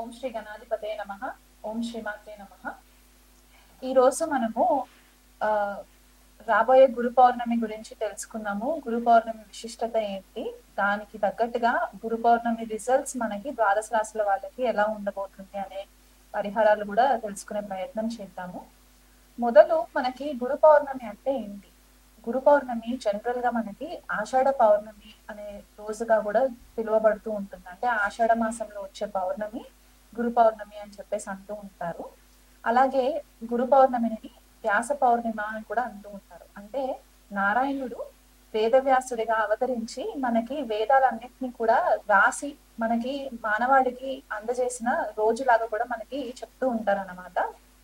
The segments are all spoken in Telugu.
ఓం శ్రీ గణాధిపతే నమః. ఓం శ్రీమాత్రే నమః. ఈరోజు మనము ఆ రాబోయే గురు పౌర్ణమి గురించి తెలుసుకున్నాము. గురు పౌర్ణమి విశిష్టత ఏంటి, దానికి తగ్గట్టుగా గురు పౌర్ణమి రిజల్ట్స్ మనకి ద్వాదశ రాశుల వాళ్ళకి ఎలా ఉండబోతుంది అనే పరిహారాలు కూడా తెలుసుకునే ప్రయత్నం చేద్దాము. మొదలు మనకి గురు పౌర్ణమి అంటే ఏంటి? గురు పౌర్ణమి జనరల్ గా మనకి ఆషాఢ పౌర్ణమి అనే రోజుగా కూడా పిలువబడుతూ ఉంటుంది. అంటే ఆషాఢ మాసంలో వచ్చే పౌర్ణమి గురు పౌర్ణమి అని చెప్పేసి అంటూ ఉంటారు. అలాగే గురు పౌర్ణమిని వ్యాస పౌర్ణిమ అని కూడా అంటూ ఉంటారు. అంటే నారాయణుడు వేదవ్యాసుడిగా అవతరించి మనకి వేదాలన్నింటినీ కూడా రాసి మనకి మానవాళికి అందజేసిన రోజులాగా కూడా మనకి చెప్తూ ఉంటారు అన్నమాట.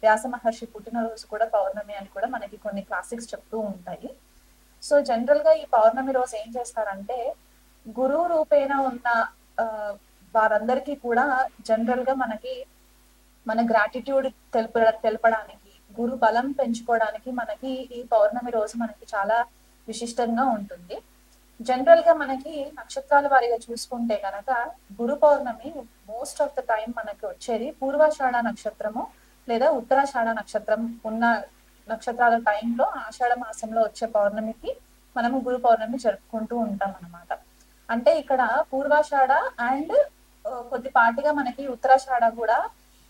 వ్యాస మహర్షి పుట్టినరోజు కూడా పౌర్ణమి అని కూడా మనకి కొన్ని క్లాసిక్స్ చెప్తూ ఉంటాయి. సో జనరల్ గా ఈ పౌర్ణమి రోజు ఏం చేస్తారంటే, గురువు రూపేణ ఉన్న ఆ వారందరికీ కూడా జనరల్ గా మనకి మన గ్రాటిట్యూడ్ తెలపడానికి, గురు బలం పెంచుకోవడానికి మనకి ఈ పౌర్ణమి రోజు మనకి చాలా విశిష్టంగా ఉంటుంది. జనరల్ గా మనకి నక్షత్రాల వారిగా చూసుకుంటే కనుక గురు పౌర్ణమి మోస్ట్ ఆఫ్ ద టైం మనకి వచ్చేది పూర్వాషాఢ నక్షత్రము లేదా ఉత్తరాషాఢ నక్షత్రం ఉన్న నక్షత్రాల టైంలో ఆషాఢ మాసంలో వచ్చే పౌర్ణమికి మనము గురు పౌర్ణమి జరుపుకుంటూ ఉంటాం అన్నమాట. అంటే ఇక్కడ పూర్వాషాఢ అండ్ కొద్దిపాటిగా మనకి ఉత్తరాషాఢ కూడా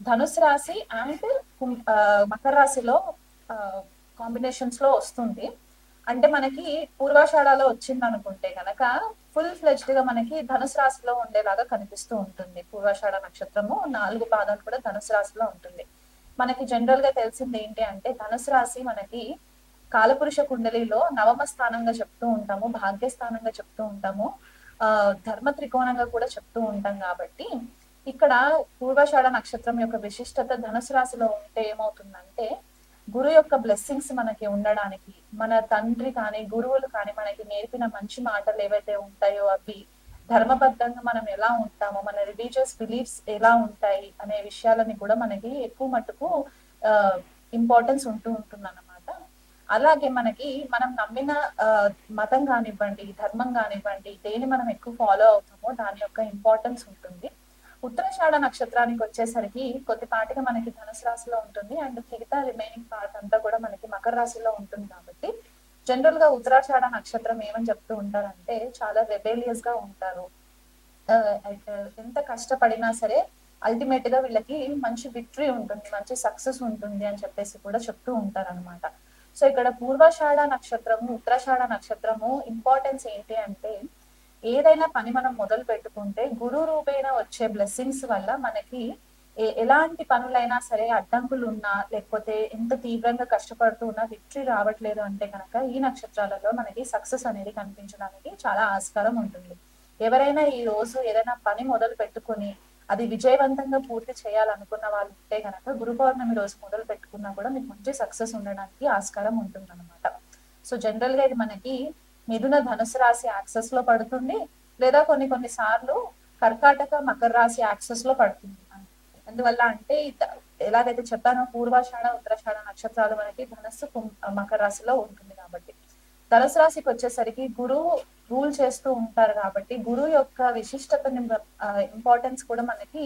ధనుసు రాశి అండ్ మకర రాశిలో కాంబినేషన్స్ లో వస్తుంది. అంటే మనకి పూర్వాషాఢలో వచ్చింది అనుకుంటే కనుక ఫుల్ ఫ్లెజ్డ్ గా మనకి ధనుసు రాశిలో ఉండేలాగా కనిపిస్తూ ఉంటుంది. పూర్వాషాఢ నక్షత్రము 4 పాదాలు కూడా ధనుసు రాశిలో ఉంటుంది. మనకి జనరల్ గా తెలిసింది ఏంటి అంటే, ధనుసు రాశి మనకి కాలపురుష కుండలిలో నవమ స్థానంగా చెప్తూ ఉంటాము, భాగ్యస్థానంగా చెప్తూ ఉంటాము, ధర్మ త్రికోణంగా కూడా చెప్తూ ఉంటాం. కాబట్టి ఇక్కడ పూర్వాషాఢ నక్షత్రం యొక్క విశిష్టత ధనుసు రాశిలో ఉంటే ఏమవుతుందంటే, గురు యొక్క బ్లెస్సింగ్స్ మనకి ఉండడానికి, మన తండ్రి కానీ గురువులు కానీ మనకి నేర్పిన మంచి మాటలు ఏవైతే ఉంటాయో అవి ధర్మబద్ధంగా మనం ఎలా ఉంటామో, మన రిలీజియస్ బిలీఫ్స్ ఎలా ఉంటాయి అనే విషయాలని కూడా మనకి ఎక్కువ మట్టుకు ఇంపార్టెన్స్ ఉంటూ ఉంటుంది అన్నమాట. అలాగే మనకి మనం నమ్మిన మతం కానివ్వండి, ధర్మం కానివ్వండి, దేని మనం ఎక్కువ ఫాలో అవుతామో దాని యొక్క ఇంపార్టెన్స్ ఉంటుంది. ఉత్తరాషాఢ నక్షత్రానికి వచ్చేసరికి కొద్దిపాటిగా మనకి ధనుసు రాశిలో ఉంటుంది అండ్ మిగతా రిమైనింగ్ పార్ట్ అంతా కూడా మనకి మకర రాశిలో ఉంటుంది. కాబట్టి జనరల్ గా ఉత్తరాషాఢ నక్షత్రం ఏమని చెప్తూ ఉంటారంటే, చాలా రెబేలియస్ గా ఉంటారు, ఎంత కష్టపడినా సరే అల్టిమేట్ గా వీళ్ళకి మంచి విక్టరీ ఉంటుంది, మంచి సక్సెస్ ఉంటుంది అని చెప్పేసి కూడా చెప్తూ ఉంటారు అనమాట. సో ఇక్కడ పూర్వాషాఢ నక్షత్రము ఉత్తరాషాఢ నక్షత్రము ఇంపార్టెన్స్ ఏంటి అంటే, ఏదైనా పని మనం మొదలు పెట్టుకుంటే గురు రూపేణ వచ్చే బ్లెస్సింగ్స్ వల్ల మనకి ఎలాంటి పనులైనా సరే అడ్డంకులు ఉన్నా, లేకపోతే ఎంత తీవ్రంగా కష్టపడుతూ ఉన్నా విక్టరీ రావట్లేదు అంటే కనుక ఈ నక్షత్రాలలో మనకి సక్సెస్ అనేది కనిపించడానికి చాలా ఆస్కారం ఉంటుంది. ఎవరైనా ఈ రోజు ఏదైనా పని మొదలు పెట్టుకుని అది విజయవంతంగా పూర్తి చేయాలనుకున్న వాళ్ళు ఉంటే కనుక గురు పౌర్ణమి రోజు మొదలు పెట్టుకున్నా కూడా మీకు మంచి సక్సెస్ ఉండడానికి ఆస్కారం ఉంటుంది అనమాట. సో జనరల్ గా ఇది మనకి మిథున ధనుసు రాశి యాక్సెస్ లో పడుతుంది, లేదా కొన్ని సార్లు కర్కాటక మకర రాశి యాక్సెస్ లో పడుతుంది. అందువల్ల అంటే ఎలాగైతే చెప్పానో పూర్వాషాఢ ఉత్తరాషాఢ నక్షత్రాలు మనకి ధనస్సు మకర రాశిలో ఉంటుంది. కాబట్టి ధనుసు రాశికి వచ్చేసరికి గురువు రూల్ చేస్తూ ఉంటారు. కాబట్టి గురువు యొక్క విశిష్టతని ఇంపార్టెన్స్ కూడా మనకి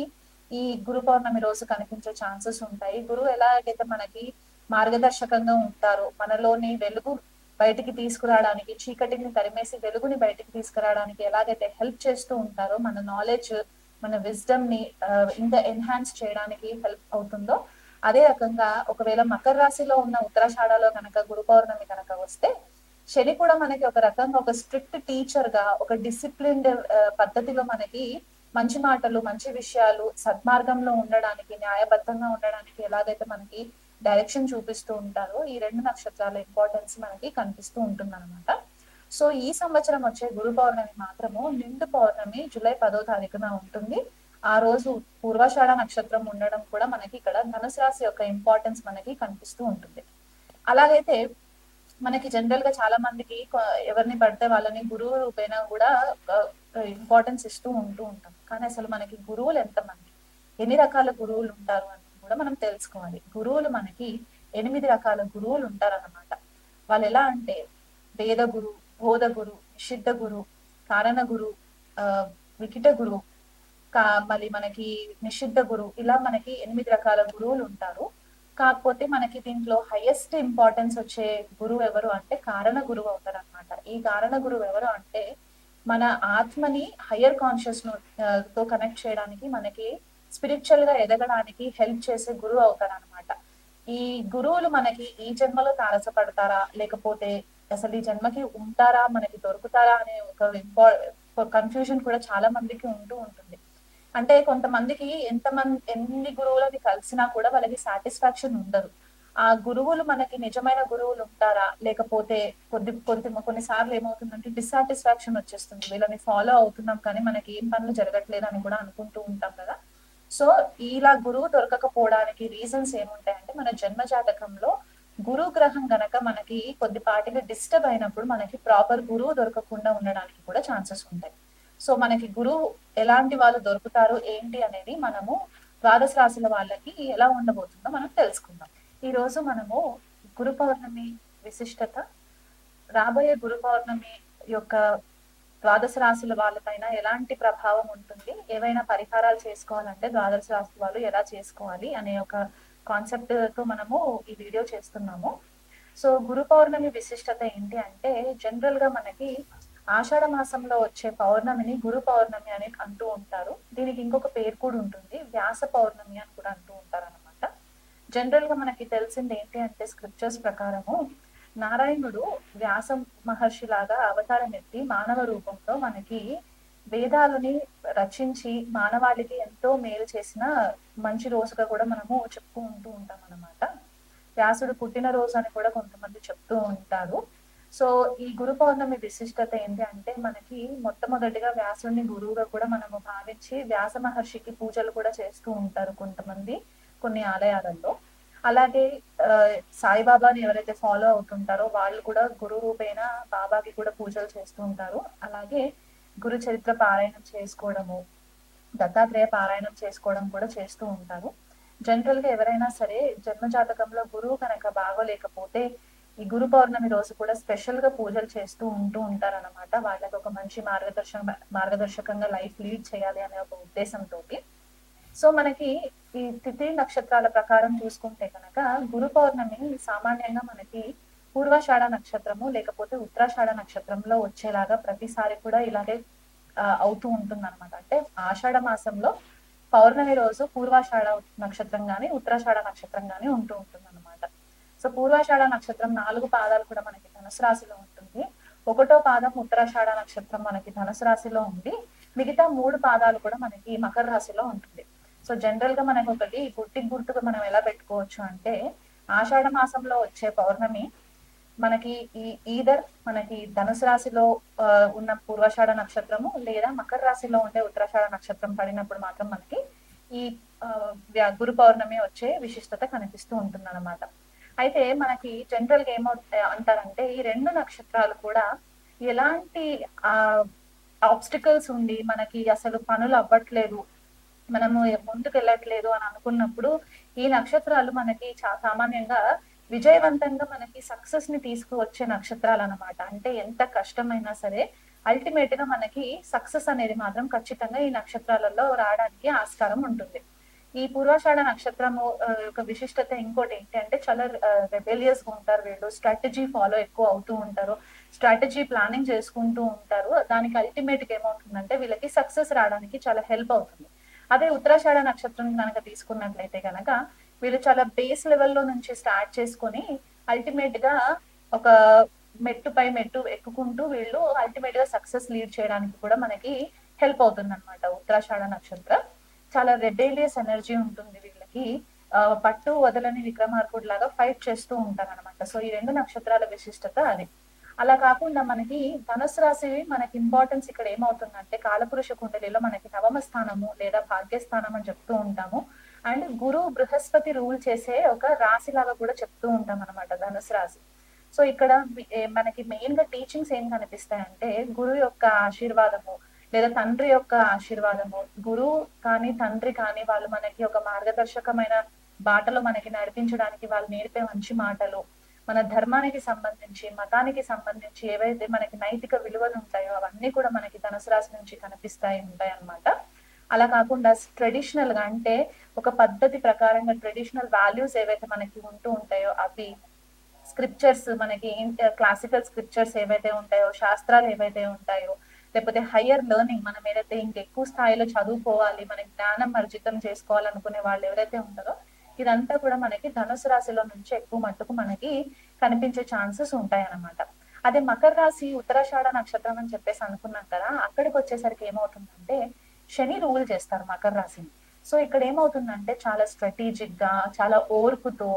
ఈ గురు పౌర్ణమి రోజు కనిపించే ఛాన్సెస్ ఉంటాయి. గురువు ఎలాగైతే మనకి మార్గదర్శకంగా ఉంటారో, మనలోని వెలుగు బయటికి తీసుకురావడానికి, చీకటిని తరిమేసి వెలుగుని బయటికి తీసుకురావడానికి ఎలాగైతే హెల్ప్ చేస్తూ ఉంటారో, మన నాలెడ్జ్ మన విజ్డమ్ ని ఇంకా ఎన్హాన్స్ చేయడానికి హెల్ప్ అవుతుందో, అదే రకంగా ఒకవేళ మకర రాశిలో ఉన్న ఉత్తరాషాఢలో కనుక గురు పౌర్ణమి కనుక వస్తే, శని కూడా మనకి ఒక రకంగా ఒక స్ట్రిక్ట్ టీచర్ గా, ఒక డిసిప్లిన్డ్ పద్ధతిలో మనకి మంచి మాటలు, మంచి విషయాలు, సద్మార్గంలో ఉండడానికి, న్యాయబద్ధంగా ఉండడానికి ఎలాగైతే మనకి డైరెక్షన్ చూపిస్తూ ఉంటారో, ఈ 2 నక్షత్రాల ఇంపార్టెన్స్ మనకి కనిపిస్తూ ఉంటుంది అనమాట. సో ఈ సంవత్సరం వచ్చే గురు పౌర్ణమి మాత్రము నిండు పౌర్ణమి జూలై 10వ తారీఖున ఉంటుంది. ఆ రోజు పూర్వాషాఢ నక్షత్రం ఉండడం కూడా మనకి ఇక్కడ ధనుసు రాశి యొక్క ఇంపార్టెన్స్ మనకి కనిపిస్తూ ఉంటుంది. అలాగైతే మనకి జనరల్ గా చాలా మందికి ఎవరిని పడితే వాళ్ళని గురువు రూపేణ కూడా ఇంపార్టెన్స్ ఇస్తూ ఉంటాం. కానీ అసలు మనకి గురువులు ఎంతమంది, ఎన్ని రకాల గురువులు ఉంటారు అని కూడా మనం తెలుసుకోవాలి. గురువులు మనకి 8 రకాల గురువులు ఉంటారన్నమాట. వాళ్ళు ఎలా అంటే వేద గురు, బోధ గురు, నిషిద్ధ గురు, కారణ గురు, వికిట గురు, మళ్ళీ మనకి నిషిద్ధ గురువు, ఇలా మనకి 8 రకాల గురువులు ఉంటారు. కాకపోతే మనకి దీంట్లో హైయెస్ట్ ఇంపార్టెన్స్ వచ్చే గురువు ఎవరు అంటే కారణ గురువు అవుతారు అనమాట. ఈ కారణ గురువు ఎవరు అంటే మన ఆత్మని హయ్యర్ కాన్షియస్ తో కనెక్ట్ చేయడానికి, మనకి స్పిరిచువల్ గా ఎదగడానికి హెల్ప్ చేసే గురువు అవుతారు అనమాట. ఈ గురువులు మనకి ఈ జన్మలో తారసపడతారా, లేకపోతే అసలు ఈ జన్మకి ఉంటారా, మనకి దొరుకుతారా అనే ఒక కన్ఫ్యూజన్ కూడా చాలా మందికి ఉంటూ ఉంటుంది. అంటే కొంతమందికి ఎన్ని గురువులని కలిసినా కూడా వాళ్ళకి సాటిస్ఫాక్షన్ ఉండదు. ఆ గురువులు మనకి నిజమైన గురువులు ఉంటారా, లేకపోతే కొన్నిసార్లు ఏమవుతుందంటే డిస్సాటిస్ఫాక్షన్ వచ్చేస్తుంది. వీళ్ళని ఫాలో అవుతున్నాం కానీ మనకి ఏం పనులు జరగట్లేదు అని కూడా అనుకుంటూ ఉంటాం కదా. సో ఇలా గురువు దొరకకపోవడానికి రీజన్స్ ఏముంటాయంటే మన జన్మ జాతకంలో గురు గ్రహం గనక మనకి కొద్దిపాటిగా డిస్టర్బ్ అయినప్పుడు మనకి ప్రాపర్ గురువు దొరకకుండా ఉండడానికి కూడా ఛాన్సెస్ ఉంటాయి. సో మనకి గురువు ఎలాంటి వాళ్ళు దొరుకుతారు ఏంటి అనేది మనము ద్వాదశ రాశుల వాళ్ళకి ఎలా ఉండబోతుందో మనం తెలుసుకుందాం. ఈ రోజు మనము గురు పౌర్ణమి విశిష్టత, రాబోయే గురు పౌర్ణమి యొక్క ద్వాదశ రాశుల వాళ్ళపైన ఎలాంటి ప్రభావం ఉంటుంది, ఏవైనా పరిహారాలు చేసుకోవాలంటే ద్వాదశ రాశుల వాళ్ళు ఎలా చేసుకోవాలి అనే ఒక కాన్సెప్ట్ తో మనము ఈ వీడియో చేస్తున్నాము. సో గురు పౌర్ణమి విశిష్టత ఏంటి అంటే, జనరల్ గా మనకి ఆషాఢ మాసంలో వచ్చే పౌర్ణమిని గురు పౌర్ణమి అని అంటూ ఉంటారు. దీనికి ఇంకొక పేరు కూడా ఉంటుంది, వ్యాస పౌర్ణమి అని కూడా అంటూ ఉంటారు అనమాట. జనరల్ గా మనకి తెలిసింది ఏంటి అంటే స్క్రిప్చర్స్ ప్రకారము నారాయణుడు వ్యాస మహర్షి లాగా అవతారం ఎత్తి మానవ రూపంలో మనకి వేదాలని రచించి మానవాళికి ఎంతో మేలు చేసిన మంచి రోజుగా కూడా మనము చెప్పుతూ ఉంటాం అన్నమాట. వ్యాసుడు పుట్టిన రోజు అని కూడా కొంతమంది చెప్తూ ఉంటారు. సో ఈ గురు పౌర్ణమి విశిష్టత ఏంటి అంటే, మనకి మొట్టమొదటిగా వ్యాసుడిని గురువుగా కూడా మనము భావించి వ్యాస మహర్షికి పూజలు కూడా చేస్తూ ఉంటారు కొంతమంది కొన్ని ఆలయాలలో. అలాగే సాయిబాబాని ఎవరైతే ఫాలో అవుతుంటారో వాళ్ళు కూడా గురు రూపేణ బాబాకి కూడా పూజలు చేస్తూ ఉంటారు. అలాగే గురు చరిత్ర పారాయణం చేసుకోవడము, దత్తాత్రేయ పారాయణం చేసుకోవడం కూడా చేస్తూ ఉంటారు. జనరల్ గా ఎవరైనా సరే జన్మ జాతకంలో గురువు కనుక బాగోలేకపోతే ఈ గురు పౌర్ణమి రోజు కూడా స్పెషల్ గా పూజలు చేస్తూ ఉంటారు అనమాట. వాళ్ళకి ఒక మంచి మార్గదర్శకంగా లైఫ్ లీడ్ చేయాలి అనే ఒక ఉద్దేశంతో. సో మనకి ఈ తిథి నక్షత్రాల ప్రకారం చూసుకుంటే కనుక గురు పౌర్ణమి సామాన్యంగా మనకి పూర్వాషాఢ నక్షత్రము లేకపోతే ఉత్తరాషాఢ నక్షత్రంలో వచ్చేలాగా ప్రతిసారి కూడా ఇలాగే అవుతూ ఉంటుంది అనమాట. అంటే ఆషాఢ మాసంలో పౌర్ణమి రోజు పూర్వాషాఢ నక్షత్రం గాని ఉత్తరాషాఢ నక్షత్రం గాని ఉంటూ ఉంటుంది అనమాట. సో పూర్వాషాఢ నక్షత్రం 4 పాదాలు కూడా మనకి ధనుసు రాశిలో ఉంటుంది. 1వ పాదం ఉత్తరాషాఢ నక్షత్రం మనకి ధనుసు రాశిలో ఉంది. మిగతా 3 పాదాలు కూడా మనకి మకర రాశిలో ఉంటుంది. సో జనరల్ గా మనకి ఒకటి గుర్తుగా మనం ఎలా పెట్టుకోవచ్చు అంటే, ఆషాఢ మాసంలో వచ్చే పౌర్ణమి మనకి మనకి ధనుసు రాశిలో ఉన్న పూర్వాషాఢ నక్షత్రము లేదా మకర రాశిలో ఉండే ఉత్తరాషాఢ నక్షత్రం పడినప్పుడు మాత్రం మనకి ఈ గురు పౌర్ణమి వచ్చే విశిష్టత కనిపిస్తూ ఉంటుంది అనమాట. అయితే మనకి జనరల్ గా అంటారంటే ఈ 2 నక్షత్రాలు కూడా ఎలాంటి ఆబ్స్టికల్స్ ఉండి మనకి అసలు పనులు అవ్వట్లేదు, మనము ముందుకు వెళ్ళట్లేదు అని అనుకున్నప్పుడు ఈ నక్షత్రాలు మనకి సామాన్యంగా విజయవంతంగా మనకి సక్సెస్ ని తీసుకువచ్చే నక్షత్రాలు అనమాట. అంటే ఎంత కష్టమైనా సరే అల్టిమేట్ గా మనకి సక్సెస్ అనేది మాత్రం ఖచ్చితంగా ఈ నక్షత్రాలలో రావడానికి ఆస్కారం ఉంటుంది. ఈ పూర్వాషాఢ నక్షత్రము యొక్క విశిష్టత ఇంకోటి ఏంటి అంటే చాలా రెబెలియస్ గా ఉంటారు వీళ్ళు. స్ట్రాటజీ ఫాలో ఎక్కువ అవుతూ ఉంటారు, స్ట్రాటజీ ప్లానింగ్ చేసుకుంటూ ఉంటారు. దానికి అల్టిమేట్ గా ఏమవుతుందంటే వీళ్ళకి సక్సెస్ రావడానికి చాలా హెల్ప్ అవుతుంది. అదే ఉత్తరాషాఢ నక్షత్రం కనుక తీసుకున్నట్లయితే కనుక వీళ్ళు చాలా బేస్ లెవెల్లో నుంచి స్టార్ట్ చేసుకొని అల్టిమేట్ గా ఒక మెట్టు పై మెట్టు ఎక్కుకుంటూ వీళ్ళు అల్టిమేట్ గా సక్సెస్ లీడ్ చేయడానికి కూడా మనకి హెల్ప్ అవుతుంది అనమాట. ఉత్తరాషాఢ నక్షత్రం చాలా రెబేలియస్ ఎనర్జీ ఉంటుంది వీళ్ళకి. పట్టు వదలని విక్రమార్కుడు లాగా ఫైట్ చేస్తూ ఉంటారు అనమాట. సో ఈ 2 నక్షత్రాల విశిష్టత అది. అలా కాకుండా మనకి ధనుసు రాశి మనకి ఇంపార్టెన్స్ ఇక్కడ ఏమవుతుందంటే కాలపురుష కుండలిలో మనకి నవమ స్థానము లేదా భాగ్యస్థానం అని చెప్తూ ఉంటాము. అండ్ గురు బృహస్పతి రూల్ చేసే ఒక రాశి లాగా కూడా చెప్తూ ఉంటాం అనమాట ధనుసు రాశి. సో ఇక్కడ మనకి మెయిన్ గా టీచింగ్స్ ఏం కనిపిస్తాయంటే గురు యొక్క ఆశీర్వాదము లేదా తండ్రి యొక్క ఆశీర్వాదము, గురువు కానీ తండ్రి కానీ వాళ్ళు మనకి ఒక మార్గదర్శకమైన బాటలో మనకి నడిపించడానికి వాళ్ళు నేర్పే మంచి మాటలు, మన ధర్మానికి సంబంధించి మతానికి సంబంధించి ఏవైతే మనకి నైతిక విలువలు ఉంటాయో అవన్నీ కూడా మనకి ధనుసు రాశి నుంచి కనిపిస్తాయి ఉంటాయి అన్నమాట. అలా కాకుండా ట్రెడిషనల్ గా అంటే ఒక పద్ధతి ప్రకారంగా ట్రెడిషనల్ వాల్యూస్ ఏవైతే మనకి ఉంటూ ఉంటాయో అవి, స్క్రిప్చర్స్ మనకి క్లాసికల్ స్క్రిప్చర్స్ ఏవైతే ఉంటాయో, శాస్త్రాలు ఏవైతే ఉంటాయో, లేకపోతే హయ్యర్ లెర్నింగ్ మనం ఏదైతే ఇంకెక్కువ స్థాయిలో చదువుకోవాలి, మన జ్ఞానం అర్జితం చేసుకోవాలనుకునే వాళ్ళు ఎవరైతే ఉంటారో ఇదంతా కూడా మనకి ధనుసు రాశిలో నుంచి ఎక్కువ మట్టుకు మనకి కనిపించే ఛాన్సెస్ ఉంటాయి అన్నమాట. అదే మకర రాశి ఉత్తరాషాఢ నక్షత్రం అని చెప్పేసి అనుకున్నాం కదా, అక్కడికి వచ్చేసరికి ఏమవుతుందంటే శని రూల్ చేస్తారు మకర రాశిని. సో ఇక్కడ ఏమవుతుందంటే చాలా స్ట్రాటజిక్ గా, చాలా ఓర్పుతో,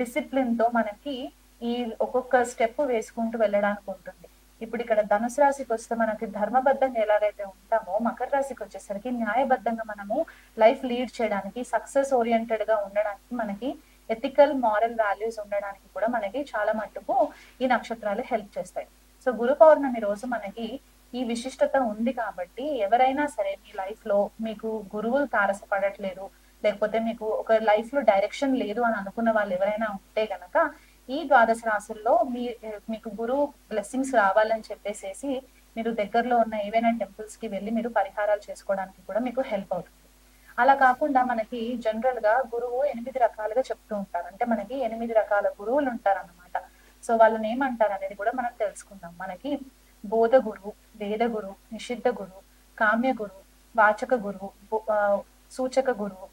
డిసిప్లిన్ తో మనకి ఈ ఒక్కొక్క స్టెప్ వేసుకుంటూ వెళ్ళడానికి ఉంటుంది. ఇప్పుడు ఇక్కడ ధనుసు రాశికి వస్తే మనకి ధర్మబద్ధంగా ఎలాగైతే ఉంటామో, మకర రాశికి వచ్చేసరికి న్యాయబద్ధంగా మనము లైఫ్ లీడ్ చేయడానికి, సక్సెస్ ఓరియంటెడ్ గా ఉండడానికి, మనకి ఎథికల్ మారల్ వాల్యూస్ ఉండడానికి కూడా మనకి చాలా మట్టుకు ఈ నక్షత్రాలు హెల్ప్ చేస్తాయి. సో గురు పౌర్ణమి రోజు మనకి ఈ విశిష్టత ఉంది కాబట్టి ఎవరైనా సరే మీ లైఫ్ లో మీకు గురువులు తారసపడట్లేదు, లేకపోతే మీకు ఒక లైఫ్ లో డైరెక్షన్ లేదు అని అనుకున్న వాళ్ళు ఎవరైనా ఉంటే గనక ఈ ద్వాదశ రాశుల్లో మీకు గురువు బ్లెస్సింగ్స్ రావాలని చెప్పేసేసి మీరు దగ్గరలో ఉన్న ఏవైనా టెంపుల్స్ కి వెళ్ళి మీరు పరిహారాలు చేసుకోవడానికి కూడా మీకు హెల్ప్ అవుతుంది. అలా కాకుండా మనకి జనరల్ గా గురువు 8 రకాలుగా చెప్తూ ఉంటారు. అంటే మనకి 8 రకాల గురువులు ఉంటారు అన్నమాట. సో వాళ్ళని ఏమంటారు అనేది కూడా మనం తెలుసుకుందాం. మనకి బోధ గురువు, వేద గురువు, నిషిద్ధ గురువు, కామ్య గురువు, వాచక గురువు, సూచక గురువు,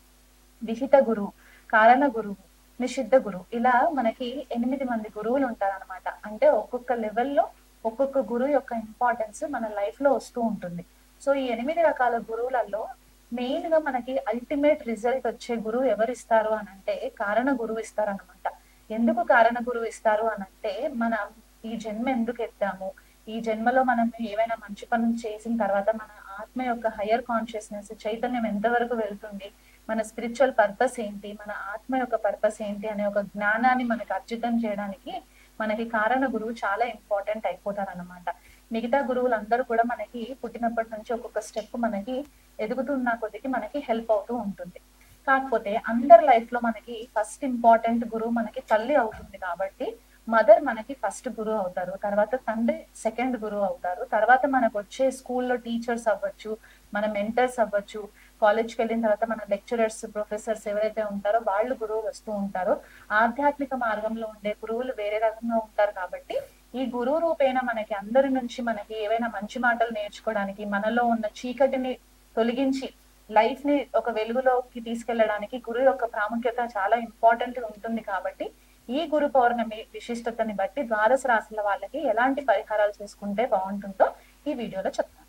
విహిత గురువు, కారణ గురువు, నిషిద్ధ గురువు, ఇలా మనకి 8 మంది గురువులు ఉంటారు అనమాట. అంటే ఒక్కొక్క లెవెల్లో ఒక్కొక్క గురువు యొక్క ఇంపార్టెన్స్ మన లైఫ్ లో వస్తూ ఉంటుంది. సో ఈ 8 రకాల గురువులలో మెయిన్ గా మనకి అల్టిమేట్ రిజల్ట్ వచ్చే గురువు ఎవరు ఇస్తారు అని అంటే కారణ గురువు ఇస్తారు అనమాట. ఎందుకు కారణ గురువు ఇస్తారు అని అంటే మనం ఈ జన్మ ఎందుకు ఎత్తాము, ఈ జన్మలో మనం ఏవైనా మంచి పనులు చేసిన తర్వాత మన ఆత్మ యొక్క హయ్యర్ కాన్షియస్నెస్ చైతన్యం ఎంతవరకు వెళ్తుంది, మన స్పిరిచువల్ పర్పస్ ఏంటి, మన ఆత్మ యొక్క పర్పస్ ఏంటి అనే ఒక జ్ఞానాన్ని మనకి అర్జితం చేయడానికి మనకి కారణ గురువు చాలా ఇంపార్టెంట్ అయిపోతారు అనమాట. మిగతా గురువులు అందరూ కూడా మనకి పుట్టినప్పటి నుంచి ఒక్కొక్క స్టెప్ మనకి ఎదుగుతున్న కొద్దికి మనకి హెల్ప్ అవుతూ ఉంటుంది. కాకపోతే అందరి లైఫ్ లో మనకి ఫస్ట్ ఇంపార్టెంట్ గురువు మనకి తల్లి అవుతుంది కాబట్టి మదర్ మనకి ఫస్ట్ గురువు అవుతారు, తర్వాత తండ్రి సెకండ్ గురువు అవుతారు, తర్వాత మనకు వచ్చే స్కూల్లో టీచర్స్ అవ్వచ్చు, మన మెంటర్స్ అవ్వచ్చు, కాలేజ్కి వెళ్ళిన తర్వాత మన లెక్చరర్స్, ప్రొఫెసర్స్ ఎవరైతే ఉంటారో వాళ్ళు గురువులు వస్తూ ఉంటారో, ఆధ్యాత్మిక మార్గంలో ఉండే గురువులు వేరే రకంగా ఉంటారు. కాబట్టి ఈ గురువు రూపేణ మనకి అందరి నుంచి మనకి ఏవైనా మంచి మాటలు నేర్చుకోవడానికి, మనలో ఉన్న చీకటిని తొలగించి లైఫ్ ని ఒక వెలుగులోకి తీసుకెళ్లడానికి గురువు యొక్క ప్రాముఖ్యత చాలా ఇంపార్టెంట్ ఉంటుంది. కాబట్టి ఈ గురు పౌర్ణమి విశిష్టతని బట్టి ద్వాదశ రాశుల వాళ్ళకి ఎలాంటి పరిహారాలు చేసుకుంటే బాగుంటుందో ఈ వీడియోలో చెప్తాను.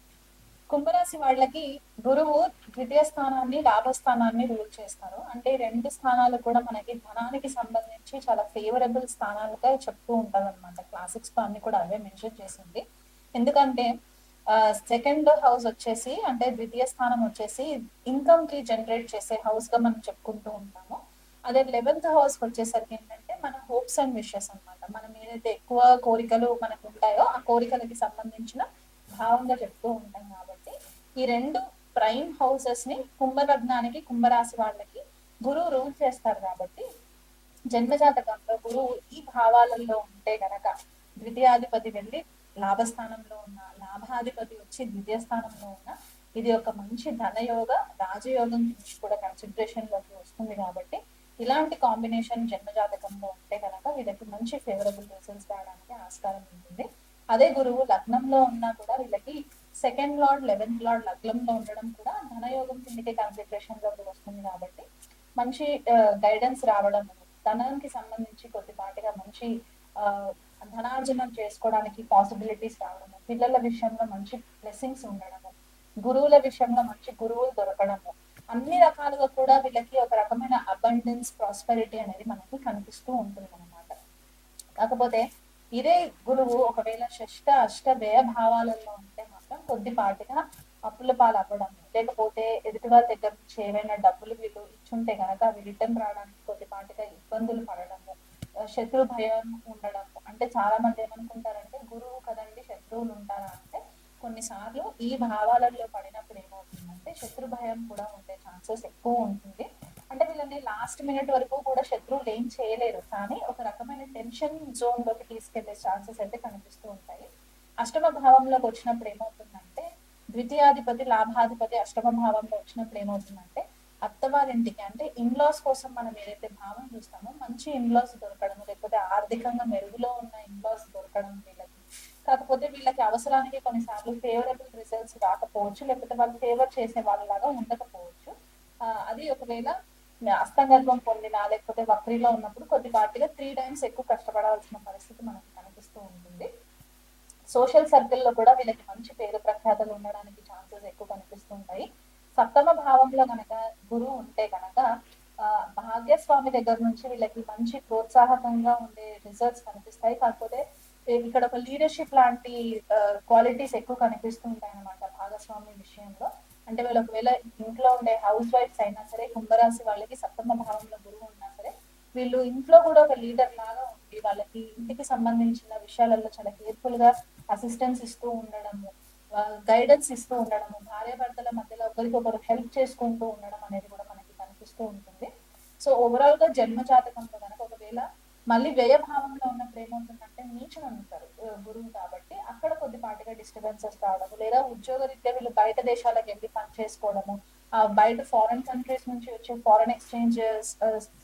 కుంభరాశి వాళ్ళకి గురువు ద్వితీయ స్థానాన్ని, లాభస్థానాన్ని రూల్ చేస్తారు. అంటే 2 స్థానాలు కూడా మనకి ధనానికి సంబంధించి చాలా ఫేవరబుల్ స్థానాలుగా చెప్తూ ఉంటారు అనమాట. క్లాసిక్స్ లో అన్ని కూడా అవే మెన్షన్ చేసింది. ఎందుకంటే సెకండ్ హౌస్ వచ్చేసి అంటే ద్వితీయ స్థానం వచ్చేసి ఇన్కమ్ కి జనరేట్ చేసే హౌస్ గా మనం చెప్పుకుంటూ ఉంటాము. అదే 11th హౌస్ వచ్చేసరికి ఏంటంటే మన హోప్స్ అండ్ విషెస్ అనమాట. మనం ఏదైతే ఎక్కువ కోరికలు మనకు ఉంటాయో ఆ కోరికలకి సంబంధించిన భావంగా చెప్తూ ఉంటాం. కాబట్టి ఈ 2 ప్రైమ్ హౌసెస్ ని కుంభలగ్నానికి, కుంభరాశి వాళ్ళకి గురువు రూల్ చేస్తారు. కాబట్టి జన్మజాతకంలో గురువు ఈ భావాలలో ఉంటే గనక ద్వితీయాధిపతి వెళ్ళి లాభస్థానంలో ఉన్న, లాభాధిపతి వచ్చి ద్వితీయ స్థానంలో ఉన్న, ఇది ఒక మంచి ధనయోగ, రాజయోగం నుంచి కూడా కన్సిడరేషన్ లోకి వస్తుంది. కాబట్టి ఇలాంటి కాంబినేషన్ జన్మజాతకంలో ఉంటే కనుక వీళ్ళకి మంచి ఫేవరబుల్ రిజల్ట్స్ రావడానికి ఆస్కారం ఉంటుంది. అదే గురువు లగ్నంలో ఉన్నా కూడా వీళ్ళకి సెకండ్ లార్డ్, 11th లార్డ్ లగ్నంలో ఉండడం కూడా ధనయోగం కిందకి కన్సిడరేషన్ లోకి వస్తుంది. కాబట్టి మంచి గైడెన్స్ రావడం, ధనానికి సంబంధించి కొద్దిపాటిగా మంచి ధనార్జనం చేసుకోవడానికి పాసిబిలిటీస్ రావడము, పిల్లల విషయంలో మంచి బ్లెస్సింగ్స్ ఉండడము, గురువుల విషయంలో మంచి గురువులు దొరకడము, అన్ని రకాలుగా కూడా వీళ్ళకి ఒక రకమైన అబండెన్స్, ప్రాస్పెరిటీ అనేది మనకి కనిపిస్తూ ఉంటుంది అనమాట. కాకపోతే ఇదే గురువు ఒకవేళ షష్ట, అష్ట, వ్యయ భావాలలో ఉంటే మాత్రం కొద్దిపాటిగా అప్పుల పాలు అవ్వడం, లేకపోతే ఎదుటి వాళ్ళ దగ్గర నుంచి ఏవైనా డబ్బులు వీళ్ళు ఇచ్చుంటే కనుక అవి రిటర్న్ రావడానికి కొద్దిపాటిగా ఇబ్బందులు పడడము, శత్రు భయం ఉండడము. అంటే చాలా మంది ఏమనుకుంటారంటే గురువు కదండి శత్రువులు ఉంటారా అంటే కొన్నిసార్లు ఈ భావాలలో పడినప్పుడు ఏమవుతుందంటే శత్రు భయం కూడా ఉండే ఛాన్సెస్ ఎక్కువ ఉంటుంది. అంటే వీళ్ళని లాస్ట్ మినిట్ వరకు కూడా శత్రువులు ఏం చేయలేరు, కానీ ఒక రకమైన టెన్షన్ జోన్ లోకి తీసుకెళ్లే ఛాన్సెస్ అయితే కనిపిస్తూ ఉంటాయి. అష్టమ భావంలోకి వచ్చినప్పుడు ఏమవుతుందంటే ద్వితీయాధిపతి లాభాధిపతి అష్టమ భావంలో వచ్చినప్పుడు ఏమవుతుందంటే అత్తవారింటికి అంటే ఇన్లాస్ కోసం మనం ఏదైతే భావం చూస్తామో మంచి ఇన్లాస్ దొరకడం, లేకపోతే ఆర్థికంగా మెరుగులో ఉన్న ఇన్లాస్ దొరకడం వీళ్ళకి. కాకపోతే వీళ్ళకి అవసరానికి కొన్నిసార్లు ఫేవరబుల్ రిజల్ట్స్ రాకపోవచ్చు, లేకపోతే వాళ్ళు ఫేవర్ చేసే వాళ్ళలాగా ఉండకపోవచ్చు. అది ఒకవేళ అస్తంగత్వం పొందిన లేకపోతే వక్రీలో ఉన్నప్పుడు కొద్దిపాటిగా 3 times ఎక్కువ కష్టపడాల్సిన పరిస్థితి మనకి కనిపిస్తూ ఉంటుంది. సోషల్ సర్కిల్లో కూడా వీళ్ళకి మంచి పేరు ప్రఖ్యాతలు ఉండడానికి ఛాన్సెస్ ఎక్కువ కనిపిస్తుంటాయి. సప్తమ భావంలో కనుక గురువు ఉంటే కనుక భాగ్యస్వామి దగ్గర నుంచి వీళ్ళకి మంచి ప్రోత్సాహకంగా ఉండే రిజల్ట్స్ కనిపిస్తాయి. కాకపోతే ఇక్కడ ఒక లీడర్షిప్ లాంటి క్వాలిటీస్ ఎక్కువ కనిపిస్తుంటాయి అన్నమాట భాగస్వామి విషయంలో. అంటే వీళ్ళు ఒకవేళ ఇంట్లో ఉండే హౌస్ వైఫ్స్ అయినా సరే, కుంభరాశి వాళ్ళకి సప్తమ భావంలో గురువు ఉన్నా సరే, వీళ్ళు ఇంట్లో కూడా ఒక లీడర్ లాగా ఉండి వాళ్ళకి ఇంటికి సంబంధించిన విషయాలలో చాలా కేర్ఫుల్ గా అసిస్టెన్స్ ఇస్తూ ఉండడము, గైడెన్స్ ఇస్తూ ఉండడము, భార్యాభర్తల మధ్యలో ఒకరికొకరు హెల్ప్ చేసుకుంటూ ఉండడం అనేది కూడా మనకి కనిపిస్తూ ఉంటుంది. సో ఓవరాల్ గా జన్మ జాతకంలో కనుక ఒకవేళ మళ్ళీ వ్యయ భావంలో ఉన్నప్పుడు ఏమవుతుందంటే నీచులు ఉంటారు గురువు, కాబట్టి అక్కడ కొద్దిపాటిగా డిస్టర్బెన్సెస్ రావడము, లేదా ఉద్యోగరీత్యా వీళ్ళు బయట దేశాలకు వెళ్ళి పని చేసుకోవడము, బయట ఫారెన్ కంట్రీస్ నుంచి వచ్చే ఫారెన్ ఎక్స్చేంజ్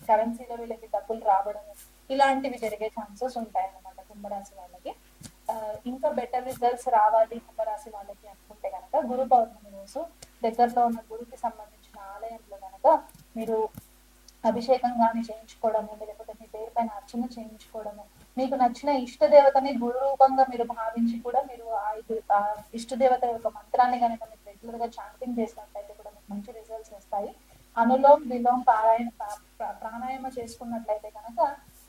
కరెన్సీలో వీళ్ళకి డబ్బులు రావడము, ఇలాంటివి జరిగే ఛాన్సెస్ ఉంటాయి అన్నమాట కుంభరాశి వాళ్ళకి. ఇంకా బెటర్ రిజల్ట్స్ రావాలి కుంభరాశి వాళ్ళకి అనుకుంటే కనుక గురు పౌర్ణమి రోజు దగ్గరలో ఉన్న గురుకి సంబంధించిన ఆలయంలో కనుక మీరు అభిషేకం కానీ చేయించుకోవడము, లేకపోతే మీ పేరు పైన అర్చన చేయించుకోవడము, మీకు నచ్చిన ఇష్ట దేవతని గురు రూపంగా మీరు భావించి కూడా మీరు ఆ ఇష్ట దేవత యొక్క మంత్రాన్ని కనుక మీరు రెగ్యులర్ గా చాంటింగ్ చేసినట్లయితే కూడా మీకు మంచి రిజల్ట్స్ వస్తాయి. అనులోమ్ విలోమ్ ప్రాణాయామ చేసుకున్నట్లయితే కనుక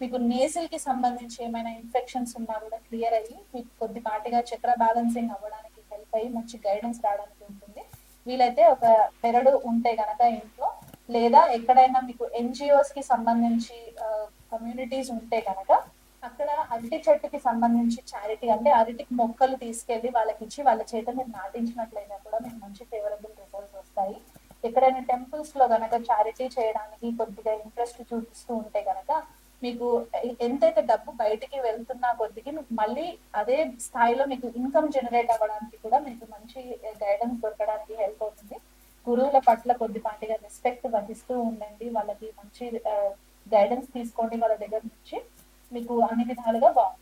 మీకు నేసిల్ కి సంబంధించి ఏమైనా ఇన్ఫెక్షన్స్ ఉన్నా కూడా క్లియర్ అయ్యి మీకు కొద్దిపాటిగా చక్ర బ్యాలెన్సింగ్ అవ్వడానికి హెల్ప్ అయ్యి మంచి గైడెన్స్ రావడానికి ఉంటుంది. వీలైతే ఒక పెరడు ఉంటే గనక ఇంట్లో, లేదా ఎక్కడైనా మీకు ఎన్జిఓస్ కి సంబంధించి కమ్యూనిటీస్ ఉంటే కనుక అక్కడ అరటి చెట్టుకి సంబంధించి చారిటీ అంటే అరటికి మొక్కలు తీసుకెళ్లి వాళ్ళకి ఇచ్చి వాళ్ళ చేత మీరు నాటించినట్లయితే కూడా మీకు మంచి ఫేవరబుల్ రిజల్ట్స్ వస్తాయి. ఎక్కడైనా టెంపుల్స్ లో గనక చారిటీ చేయడానికి కొద్దిగా ఇంట్రెస్ట్ చూపిస్తూ ఉంటే గనక మీకు ఎంతైతే డబ్బు బయటికి వెళ్తున్నా కొద్దికి మీకు మళ్ళీ అదే స్థాయిలో మీకు ఇన్కమ్ జనరేట్ అవ్వడానికి కూడా మీకు మంచి గైడెన్స్ దొరకడానికి హెల్ప్ అవుతుంది. గురువుల పట్ల కొద్దిపాటిగా రెస్పెక్ట్ వహిస్తూ ఉండండి, వాళ్ళకి మంచి గైడెన్స్ తీసుకోండి వాళ్ళ దగ్గర నుంచి, మీకు అన్ని విధాలుగా బాగుంటుంది.